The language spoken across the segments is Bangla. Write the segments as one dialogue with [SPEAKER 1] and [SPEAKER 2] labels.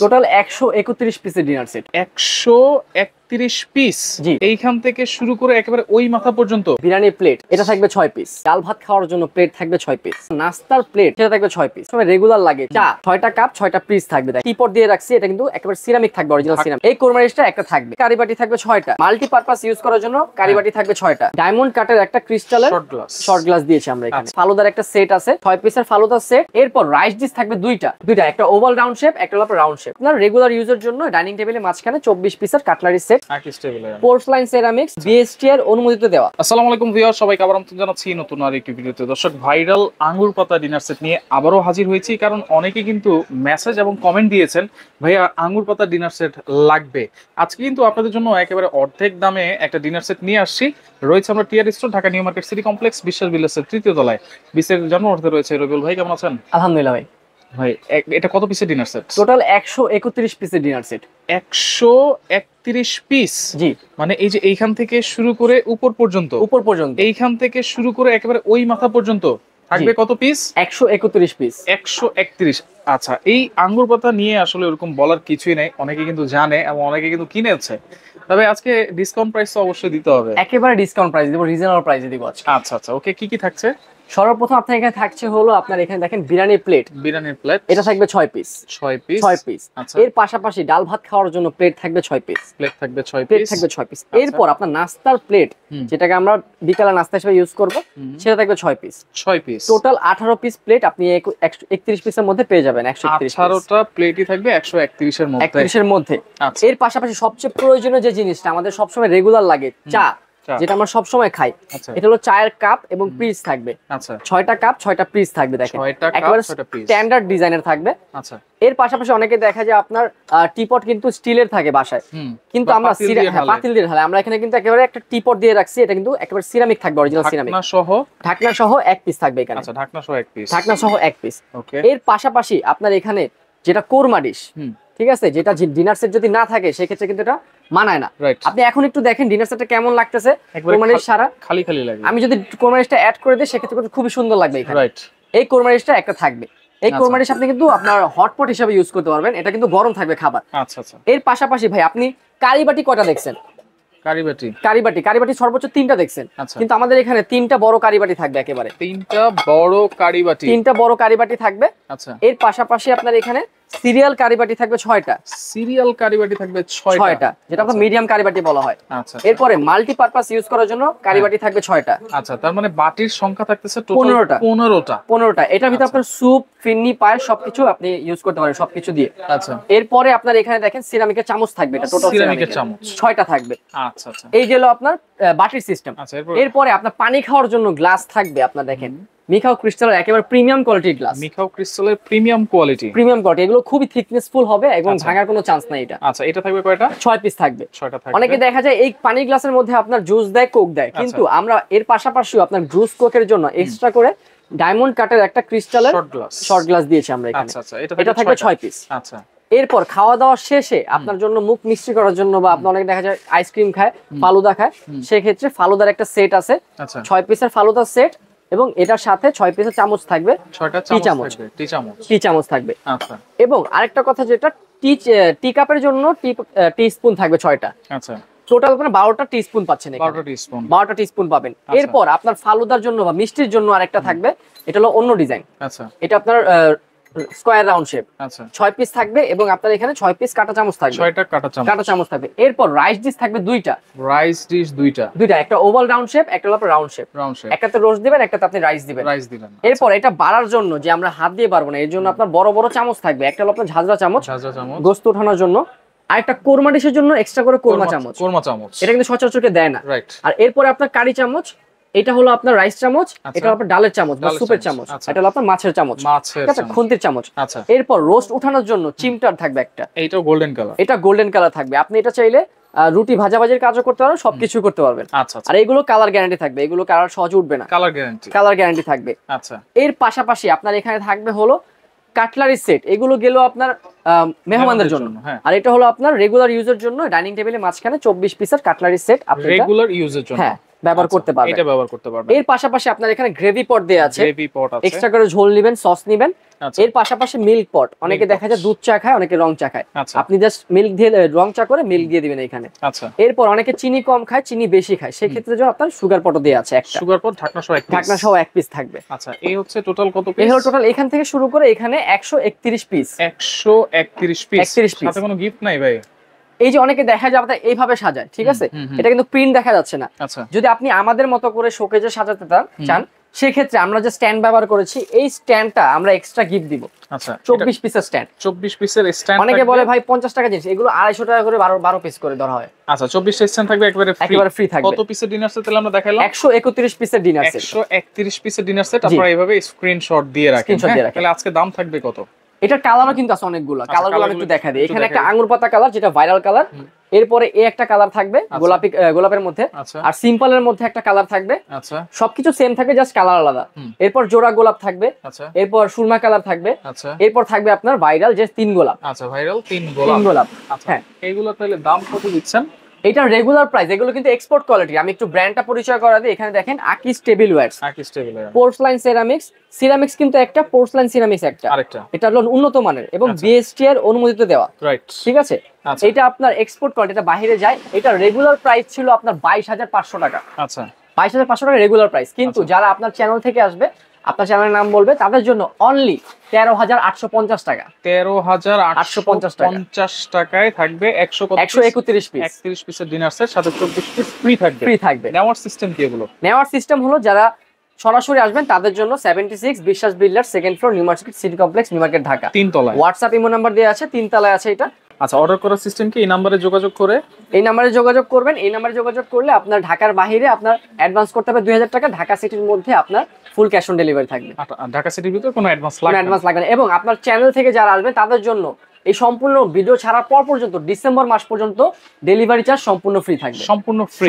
[SPEAKER 1] টোটাল 131 পিসের ডিনার সেট।
[SPEAKER 2] 131 পিস।
[SPEAKER 1] জি।
[SPEAKER 2] এইখান থেকে শুরু করে একেবারে ওই মাথা পর্যন্ত।
[SPEAKER 1] বিরিয়ানি প্লেট এটা থাকবে 6 পিস। ডাল ভাত খাওয়ার জন্য প্লেট থাকবে 6 পিস। নাস্তার প্লেট সেটা থাকবে 6 পিস। তবে রেগুলার লাগে চা 6টা কাপ 6টা পিস থাকবে। টিপট দিয়ে রাখছি, এটা কিন্তু একেবারে সিরামিক থাকবে, অরিজিনাল সিরামিক। এই কোরমারিসটা একটা থাকবে। কারিবাটি থাকবে 6টা। মাল্টি পারপাস ইউজ করার জন্য কারিবাটি থাকবে 6টা। ডায়মন্ড কাটের একটা ক্রিস্টালের শর্ট গ্লাস দিয়েছি আমরা এখানে। ফালুদার একটা সেট আছে 6 পিসের ফালুদার সেট। এরপর রাইস ডিশ থাকবে দুইটা, একটা ওভাল রাউন্ড শেপ, একটা হলো রাউন্ড শেপ। আপনার রেগুলার ইউজের জন্য ডাইনিং টেবিলের মাঝখানে 24 পিসের cutlery set, porcelain ceramics, BST এর অনুমোদিত দেওয়া।
[SPEAKER 2] আসসালামু আলাইকুম ভিউয়ার, সবাইকে আবার আমন্ত্রণ জানাচ্ছি নতুন আরেকটি ভিডিওতে। দর্শক, ভাইরাল আঙ্গুর পাতা ডিনার সেট নিয়ে আবারও হাজির হয়েছি, কারণ অনেকে কিন্তু মেসেজ এবং কমেন্ট দিয়েছেন ভাইয়া আঙ্গুর পাতা ডিনার সেট লাগবে। আজকে কিন্তু আপনাদের জন্য একেবারে অর্ধেক দামে একটা ডিনার সেট নিয়ে আসছি। রয়েছে আমরা TR store, Dhaka new market city complex, Biswas বিল্ডার্সের 3য় তলায়। বিশের জন্মদিনে রয়েছে রবিউল ভাই, কেমন আছেন?
[SPEAKER 1] আলহামদুলিল্লাহ ভাই।
[SPEAKER 2] ভাই এটা কত পিসের ডিনার সেট?
[SPEAKER 1] টোটাল 131 পিসের ডিনার সেট।
[SPEAKER 2] 131 পিস।
[SPEAKER 1] জি,
[SPEAKER 2] মানে এই যে এইখান থেকে শুরু করে উপর পর্যন্ত, এইখান থেকে শুরু করে একেবারে ওই মাথা পর্যন্ত থাকবে কত পিস?
[SPEAKER 1] 131 পিস।
[SPEAKER 2] 131। আচ্ছা, এই আঙ্গুর পাতা নিয়ে আসলে ওরকম বলার কিছুই নাই, অনেকে কিন্তু জানে এবং অনেকে কিন্তু কিনেছে। তবে আজকে ডিসকাউন্ট প্রাইস তো অবশ্যই দিতে হবে।
[SPEAKER 1] একেবারে ডিসকাউন্ট প্রাইস দিব, রিজনেবল প্রাইসে দিব আজকে।
[SPEAKER 2] আচ্ছা, ওকে। কি থাকছে?
[SPEAKER 1] সর্বপ্রথম আপনার এখানে থাকছে হলো, আপনার এখানে দেখেন বিরিয়ানি প্লেট। এটা থাকবে 6 পিস। 6 পিস।
[SPEAKER 2] আচ্ছা।
[SPEAKER 1] এর পাশাপাশি ডাল ভাত খাওয়ার জন্য প্লেট থাকবে 6 পিস।
[SPEAKER 2] প্লেট থাকবে 6 পিস।
[SPEAKER 1] এরপর আপনার নাস্তার প্লেট, যেটাকে আমরা বিকালে নাস্তা হিসেবে ইউজ করব, সেটা থাকবে 6 পিস। টোটাল 18 পিস প্লেট আপনি 131 পিসের মধ্যে পেয়ে যাবেন।
[SPEAKER 2] 18টা প্লেটই থাকবে 131 এর মধ্যে।
[SPEAKER 1] 31 এর মধ্যে। এর পাশাপাশি সবচেয়ে প্রয়োজনীয় যে জিনিসটা আমাদের সবসময় রেগুলার লাগে, চা, যেটা আমরা সব সময় খাই, এটা হলো চায়ের কাপ এবং পিস থাকবে।
[SPEAKER 2] আচ্ছা,
[SPEAKER 1] 6টা কাপ 6টা পিস থাকবে। দেখেন একেবারে স্ট্যান্ডার্ড ডিজাইনের থাকবে।
[SPEAKER 2] আচ্ছা।
[SPEAKER 1] এর পাশাপাশি অনেকে দেখা যায় আপনার টিপট কিন্তু স্টিলের থাকে বাসায়, কিন্তু আমরা পাতিল দিয়ে ঢালাই। আমরা এখানে কিন্তু একেবারে একটা টিপট দিয়ে রাখছি, এটা কিন্তু একেবারে সিরামিক থাকবে, অরিজিনাল সিরামিক। ঢাকনা সহ 1 পিস থাকবে এখানে।
[SPEAKER 2] আচ্ছা, ঢাকনা সহ 1 পিস।
[SPEAKER 1] ওকে। এর পাশাপাশি আপনার এখানে যেটা কোরমা ডিশ, ঠিক আছে, যেটা ডিনার সেট যদি না থাকে সেক্ষেত্রে কিন্তু এটা মানায় না। আপনি এখন একটু দেখেন ডিনার সেটটা কেমন লাগতেছে, কোরমা ডিশ সারা খালি লাগে। আমি যদি কোরমা ডিশটা অ্যাড করে দিই সেক্ষেত্রে খুবই সুন্দর লাগবে এখানে। এই কোরমা ডিশটা একটা থাকবে। এই কোরমা ডিশ আপনি কিন্তু আপনার হটপট হিসেবে ইউজ করতে পারবেন, এটা কিন্তু গরম থাকবে খাবার। আচ্ছা। এর পাশাপাশি ভাই আপনি কারিবাটি কয়টা দেখছেন? কারিবাটি সর্বোচ্চ 3টা দেখছেন, কিন্তু আমাদের এখানে 3টা বড় কারিবাটি থাকবে। একেবারে 3টা বড় কারিবাটি থাকবে। আচ্ছা। এর পাশাপাশি আপনার এখানে সিরিয়াল কারিবাটি থাকবে 6টা। যেটা আমরা মিডিয়াম কারিবাটি বলা হয়। আচ্ছা। এরপরে মাল্টি পারপাস ইউজ করার জন্য কারিবাটি থাকবে 6টা।
[SPEAKER 2] আচ্ছা, তার মানে বাটির সংখ্যা থাকতেছে টোটাল 15টা।
[SPEAKER 1] এটার ভিতরে আপনার স্যুপ, ফিন্নি, পায়েস সবকিছু আপনি ইউজ করতে পারেন, সবকিছু দিয়ে। আচ্ছা। এরপরে আপনার এখানে দেখেন সিরামিকের চামচ থাকবে, এটা টোটাল সিরামিকের চামচ 6টা থাকবে। আচ্ছা। এই গেল আপনার বাটির সিস্টেম। এরপরে আপনার পানি খাওয়ার জন্য গ্লাস থাকবে। আপনার দেখেন মিখাও ক্রিস্টালের একেবারে প্রিমিয়াম কোয়ালিটির গ্লাস। প্রিমিয়াম কোয়ালিটি, এগুলো খুবই থিকনেসফুল হবে এবং ভাঙার কোনো চান্স নাই এটা। আচ্ছা, এটা থাকবে কয়টা? 6 পিস থাকবে। অনেকে দেখা যায় এই পানি গ্লাসের মধ্যে আপনার জুস দেয়, কোক দেয়, কিন্তু আমরা এর পাশাপাশি আপনার জুস কোকের জন্য এক্সট্রা করে ডায়মন্ড কাটের একটা ক্রিস্টালের শর্ট গ্লাস দিয়েছি আমরা এখানে। আচ্ছা, এটা থাকবে 6 পিস। আচ্ছা। এরপর খাওয়া দাওয়া শেষে আপনার জন্য মুখ মিষ্টি করার জন্য, বা আপনি অনেকে দেখা যায় আইসক্রিম খায়, ফালুদা খায়, সেক্ষেত্রে ফালুদার একটা সেট আছে। 6 পিসের ফালুদার সেট, এবং এটার সাথে 6 পিসের চামচ থাকবে, 6টা টি চামচ থাকবে। আচ্ছা। এবং আরেকটা কথা, যেটা টি কাপের জন্য টি স্পুন থাকবে 6টা। আচ্ছা। টোটাল আপনার 12টা টি স্পুন পাচ্ছেন এখানে। 12টা টি স্পুন পাবেন। এরপর আপনার ফালুদার জন্য বা মিষ্টির জন্য আরেকটা থাকবে, এটা হলো অন্য ডিজাইন। আচ্ছা। এটা আপনার স্কয়ার রাউন্ড শেপ। আচ্ছা। 6 পিস থাকবে এবং আপনার এখানে 6 পিস কাটা চামচ থাকবে, 6টা কাটা চামচ থাকবে। এরপর রাইস ডিশ থাকবে দুইটা। একটা ওভাল রাউন্ড শেপ, একটা হলো রাউন্ড শেপ। একটাতে রোস্ট দিবেন, একটাতে আপনি রাইস দিবেন। এরপর এটা বাড়ার জন্য, যে আমরা হাত দিয়ে পারবো না, এর জন্য আপনার বড় বড় চামচ থাকবে। একটা হলো আপনার ঝাঁঝরা চামচ গোস্ত ওঠানোর জন্য, আর একটা কোরমা ডিশের জন্য এক্সট্রা করে কোরমা চামচ। এটা কিন্তু সচরাচর দেয় না। আর এরপরে আপনার কারি চামচ, এটা হলো আপনার রাইস চামচ, এটা হলো আপনার ডালের চামচ বা সুপের চামচ, এটা হলো আপনার মাছের চামচ, ঠিক আছে, খুন্তির চামচ। এরপর রোস্ট উঠানোর জন্য চিমটার থাকবে একটা, এটা গোল্ডেন কালার থাকবে। আপনি এটা চাইলে রুটি ভাজাভাজির কাজও করতে পারবেন, সবকিছু করতে পারবেন। আর এগুলো কালার গ্যারান্টি থাকবে, এগুলো কালার সহজে উঠবে না, কালার গ্যারান্টি থাকবে। আচ্ছা। এর পাশাপাশি আপনার এখানে থাকবে হলো কাটলারি সেট। এগুলো গেল আপনার মেহমানদের জন্য, আর এটা হলো আপনার রেগুলার ইউজের জন্য ডাইনিং টেবিলের মাঝখানে 24 পিসের কাটলারি সেট। আপনি রেগুলার ইউজের জন্য, হ্যাঁ, ব্যবহার করতে পারবেন।
[SPEAKER 2] এটা ব্যবহার করতে পারবেন।
[SPEAKER 1] এর পাশাপাশি আপনার এখানে গ্রেভি পট দেয়া আছে,
[SPEAKER 2] গ্রেভি পট আছে,
[SPEAKER 1] এক্সট্রা করে ঝোল নেবেন, সস নেবেন।
[SPEAKER 2] আচ্ছা।
[SPEAKER 1] এর পাশাপাশি মিল্ক পট, অনেকে দেখা যায় দুধ চা খায়, অনেকে রং চা খায়,
[SPEAKER 2] আচ্ছা।
[SPEAKER 1] আপনি জাস্ট মিল্ক দিয়ে রং চা করে মিল্ক দিয়ে দিবেন এখানে।
[SPEAKER 2] আচ্ছা।
[SPEAKER 1] এরপর অনেকে চিনি কম খায়, চিনি বেশি খায়, সেই ক্ষেত্রে জন্য আপনার সুগার পটও দেয়া আছে একটা।
[SPEAKER 2] সুগার পট ঢাকনা সহ এক পিস।
[SPEAKER 1] ঢাকনা সহ এক পিস থাকবে।
[SPEAKER 2] আচ্ছা, এই হচ্ছে টোটাল কত পিস?
[SPEAKER 1] এই হলো টোটাল এখান থেকে শুরু করে এখানে 131 পিস।
[SPEAKER 2] 131 পিস।
[SPEAKER 1] 31 পিস।
[SPEAKER 2] সাথে কোনো গিফট নাই ভাই?
[SPEAKER 1] এই যে অনেকে দেখা যায় আপনার এইভাবে সাজায়, ঠিক আছে, এটা কিন্তু প্রিন্ট দেখা যাচ্ছে না।
[SPEAKER 2] আচ্ছা।
[SPEAKER 1] যদি আপনি আমাদের মতো করে শোকেজে সাজাতে চান, সেক্ষেত্রে আমরা যে স্ট্যান্ড ব্যবহার করেছি, এই স্ট্যান্ডটা আমরা এক্সট্রা গিফট দিব।
[SPEAKER 2] আচ্ছা,
[SPEAKER 1] 24 পিসের স্ট্যান্ড।
[SPEAKER 2] 24 পিসের স্ট্যান্ড।
[SPEAKER 1] অনেকে বলে ভাই 50 টাকা জিনিস, এগুলো 250 টাকা করে 12 পিস করে ধরা হয়।
[SPEAKER 2] আচ্ছা, 24 টা স্ট্যান্ড থাকবে একেবারে ফ্রি
[SPEAKER 1] থাকবে।
[SPEAKER 2] কত পিসের ডিনার সেট তাহলে আমরা দেখাইলাম?
[SPEAKER 1] 131 পিসের ডিনার সেট।
[SPEAKER 2] 131 পিসের ডিনার সেট আপনারা এইভাবে স্ক্রিনশট দিয়ে রাখেন। তাহলে আজকে দাম থাকবে কত?
[SPEAKER 1] এটা কালারও কিন্তু আছে অনেকগুলো, কালারগুলো আমি একটু দেখা দিই। এখানে একটা আঙ্গুর পাতা কালার, যেটা ভাইরাল কালার। এরপরে এই একটা কালার থাকবে গোলাপের মধ্যে, আর সিম্পলের মধ্যে একটা কালার থাকবে।
[SPEAKER 2] আচ্ছা,
[SPEAKER 1] সবকিছু সেম থাকবে, জাস্ট কালার আলাদা। এরপর জোড়া গোলাপ থাকবে।
[SPEAKER 2] আচ্ছা।
[SPEAKER 1] এরপর সুরমা কালার থাকবে।
[SPEAKER 2] আচ্ছা।
[SPEAKER 1] এরপর থাকবে আপনার ভাইরাল যে 3 গোলাপ।
[SPEAKER 2] আচ্ছা, ভাইরাল 3
[SPEAKER 1] গোলাপ।
[SPEAKER 2] আচ্ছা, হ্যাঁ, এইগুলো তাহলে দাম কত দিচ্ছেন?
[SPEAKER 1] এটা রেগুলার প্রাইস, এগুলো কিন্তু এক্সপোর্ট কোয়ালিটি। আমি একটু ব্র্যান্ডটা পরিচয় করা দিই। এখানে দেখেন আকিস টেবিলওয়্যারস,
[SPEAKER 2] আকিস টেবিলওয়্যার,
[SPEAKER 1] পোর্সলাইন সিরামিক্স কিন্তু একটা, পোর্সলাইন সিরামিক্স একটা,
[SPEAKER 2] আরেকটা।
[SPEAKER 1] এটা হলো উন্নত মানের এবং বিএসটিআর অনুমোদিত দেওয়া,
[SPEAKER 2] রাইট,
[SPEAKER 1] ঠিক আছে। এটা আপনার এক্সপোর্ট কোয়ালিটি, এটা বাইরে যায়। এটা রেগুলার প্রাইস ছিল আপনার 22,500 টাকা।
[SPEAKER 2] আচ্ছা,
[SPEAKER 1] 22,500 টাকা রেগুলার প্রাইস। কিন্তু যারা আপনার চ্যানেল থেকে আসবে, আপনার চ্যানেলের নাম বলবে, তাদের জন্য অনলি 13,850 টাকা।
[SPEAKER 2] 13,850 টাকায় থাকবে
[SPEAKER 1] 131 পিস,
[SPEAKER 2] 31 পিসের ডিনার সেট, সাথে 24 পিস ফ্রি থাকবে। নেওয়ার সিস্টেম কি এগুলো?
[SPEAKER 1] নেওয়ার সিস্টেম হলো, যারা সরাসরি আসবেন তাদের জন্য 76 বিশ্বাস builder, second floor, new market city complex, new market, Dhaka.
[SPEAKER 2] 3 তলায়।
[SPEAKER 1] হোয়াটসঅ্যাপ ইমো নাম্বার দেওয়া আছে, 3 তলায় আছে এটা।
[SPEAKER 2] আচ্ছা, অর্ডার করার সিস্টেম কি? এই নাম্বারে যোগাযোগ করে,
[SPEAKER 1] এই নাম্বারে যোগাযোগ করবেন। এই নাম্বারে যোগাযোগ করলে আপনার ঢাকার বাইরে আপনার অ্যাডভান্স করতে হবে 2000 টাকা। ঢাকা সিটির মধ্যে আপনার ফুল ক্যাশ অন ডেলিভারি থাকবে।
[SPEAKER 2] ঢাকা সিটির ভিতরে কোনো অ্যাডভান্স
[SPEAKER 1] লাগবে না। এবং আপনার চ্যানেল থেকে যারা আসবে তাদের জন্য এই সম্পূর্ণ ভিডিও ছাড়ার পর পর্যন্ত ডিসেম্বর মাস পর্যন্ত ডেলিভারি চার্জ সম্পূর্ণ ফ্রি থাকবে।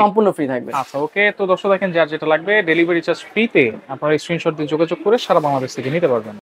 [SPEAKER 1] সম্পূর্ণ ফ্রি থাকবে।
[SPEAKER 2] আচ্ছা, ওকে। তো দর্শক দেখেন, যার যেটা লাগবে ডেলিভারি চার্জ ফ্রিতে আপনারা স্ক্রিনশট দিয়ে যোগাযোগ করে সারা বাংলাদেশ থেকে নিতে পারবেন।